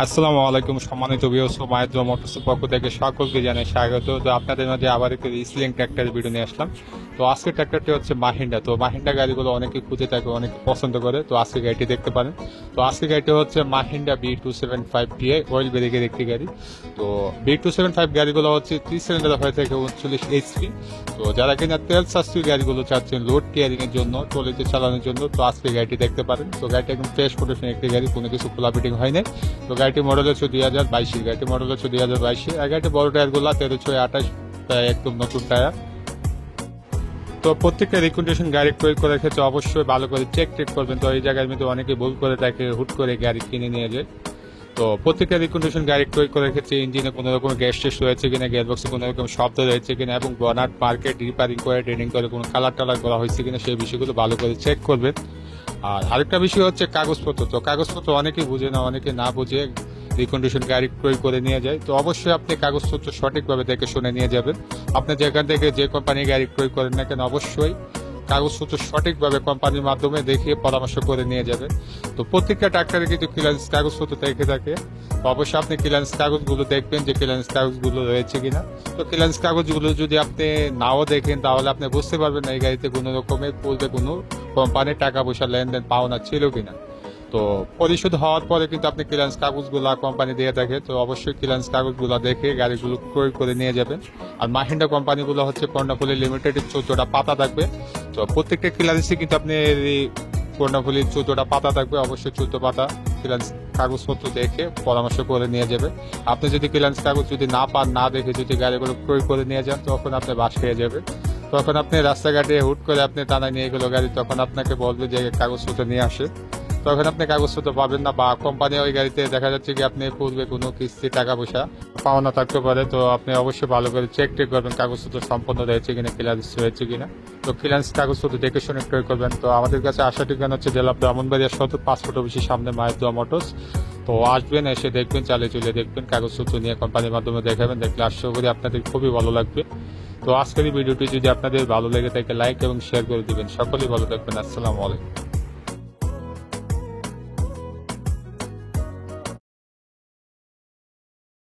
আসসালামু আলাইকুম, সম্মানিত ভিউয়ার্স, মাহিন্দ্রা মোটরসের পক্ষ থেকে সকলকে জানাই স্বাগত। তো আপনাদের মাঝে আবার একটি রিসেলিং ট্র্যাক্টরের ভিডিও নিয়ে আসলাম। তো আজকের ট্র্যাক্টরটি হচ্ছে মাহিন্দ্রা। তো মাহিন্দ্রা গাড়িগুলো অনেকে খুঁজে থাকে, অনেকে পছন্দ করে। তো আজকে গাড়িটি দেখতে পারেন। তো আজকে গাড়িটি হচ্ছে মাহিন্দ্রা B275 অয়েল ব্রেকের একটি গাড়ি। তো B275 গাড়িগুলো হচ্ছে 3 সিলিন্ডার হয়ে থাকে 39 HP। তো যারা কিনা তেল সাশ্রয়ী গাড়িগুলো চাচ্ছেন লোড কেয়ারিং এর জন্য, ট্রলিতে চালানোর জন্য, তো আজকে গাড়িটি দেখতে পারেন। তো গাড়িটা একদম ফ্রেশ কন্ডিশন একটি গাড়ি, কোনো কিছু খোলা ফিটিং হয় নাই। তো গাড়িটি মডেল হচ্ছে 2022, গাড়িটি মডেল হচ্ছে 2022। আর গাড়িটি বড় টায়ার গুলা 13/28, একদম নতুন টায়ার। তো প্রত্যেকটা রিকন্ডিশন গাড়ি ক্রয় করার ক্ষেত্রে অবশ্যই ভালো করে চেক করবেন। তো এই জায়গার মধ্যে অনেকে ভুল করে থাকে, হুট করে গাড়ি কিনে নিয়ে যায়। তো প্রত্যেকটা রিকন্ডিশন গাড়ি ক্রয় করার ক্ষেত্রে ইঞ্জিনে কোনো রকম গ্যাস টেস্ট রয়েছে কিনা, গিয়ার বক্সে কোনো রকম শব্দ রয়েছে কিনা, এবং বনাট মার্কেট রিপেয়ারিং করে ট্রেনিং করে কোনো কালার টালার করা হয়েছে কিনা, সেই বিষয়গুলো ভালো করে চেক করবেন। আর আরেকটা বিষয় হচ্ছে কাগজপত্র। তো কাগজপত্র অনেকেই বুঝে না, অনেকে না বুঝে রিকন্ডিশন গাড়ি ক্রয় করে নিয়ে যায়। তো অবশ্যই আপনি কাগজপত্র সঠিকভাবে দেখে শুনে নিয়ে যাবেন। আপনি যেখান থেকে যে কোম্পানির গাড়ি ক্রয় করেন না কেন, অবশ্যই কাগজপত্র সঠিকভাবে কোম্পানির মাধ্যমে দেখিয়ে পরামর্শ করে নিয়ে যাবেন। তো প্রত্যেকটা ট্রাক্টরে কিন্তু ক্লিয়ারেন্স কাগজপত্র দেখে থাকে। তো অবশ্যই আপনি ক্লিয়ারেন্স কাগজগুলো দেখবেন যে ক্লিয়ারেন্স কাগজগুলো রয়েছে কিনা। তো ক্লিয়ারেন্স কাগজগুলো যদি আপনি নাও দেখেন, তাহলে আপনি বুঝতে পারবেন না এই গাড়িতে কোনো রকমের পূর্বে কোনো কোম্পানির টাকা পয়সা লেনদেন পাওনা ছিল কিনা। তো পরিশোধ হওয়ার পরে কিন্তু আপনি ক্লিয়ারেন্স কাগজগুলো কোম্পানি দিয়ে থাকে। তো অবশ্যই ক্লিয়ারেন্স কাগজগুলো দেখে গাড়িগুলো ক্রয় করে নিয়ে যাবেন। আর মাহিন্দ্রা কোম্পানিগুলো হচ্ছে কর্ণফুলী লিমিটেড 14টা পাতা থাকবে। তো প্রত্যেকটা ক্লিয়ারেন্সে কিন্তু আপনি কর্ণফুলীর 14টা পাতা থাকবে, অবশ্যই 14 পাতা ক্লিয়ারেন্স কাগজপত্র দেখে পরামর্শ করে নিয়ে যাবে। আপনি যদি ক্লিয়ারেন্স কাগজ যদি না পান, না দেখে যদি গাড়িগুলো ক্রয় করে নিয়ে যান, তখন আপনি বাস খেয়ে যাবে। তখন আপনি রাস্তাঘাটে হুট করে আপনি টানা নিয়ে গেল গাড়ি, তখন আপনাকে বলবে যে কাগজপত্র নিয়ে আসে। তখন আপনি কাগজপত্র পাবেন না, বা কোম্পানি ওই গাড়িতে দেখা যাচ্ছে কি আপনি পূর্বে কোনো কিস্তি টাকা পয়সা পাওনা থাকতে পারে। তো আপনি অবশ্যই ভালো করে চেক করবেন কাগজপত্র সম্পন্ন রয়েছে কিনা, ক্লিয়ারেন্স রয়েছে কিনা। তো ক্লিয়ারেন্স কাগজপত্র দেখে শুনে ক্রয় করবেন। তো আমাদের কাছে আসার ঠিকানা হচ্ছে জেলা ব্রাহ্মণবাড়িয়া সদর, 5 ফুট অফিসের সামনে মাহিন্দ্রা মোটরস। তো আসবেন, এসে দেখবেন, চালে চলে দেখবেন, কাগজপত্র নিয়ে কোম্পানির মাধ্যমে দেখাবেন। দেখলে আশা করি আপনাদের খুবই ভালো লাগবে। তো আজকের এই ভিডিওটি যদি আপনাদের ভালো লেগে থাকে, লাইক এবং শেয়ার করে দিবেন। সকলেই ভালো থাকবেন। আসসালামু আলাইকুম।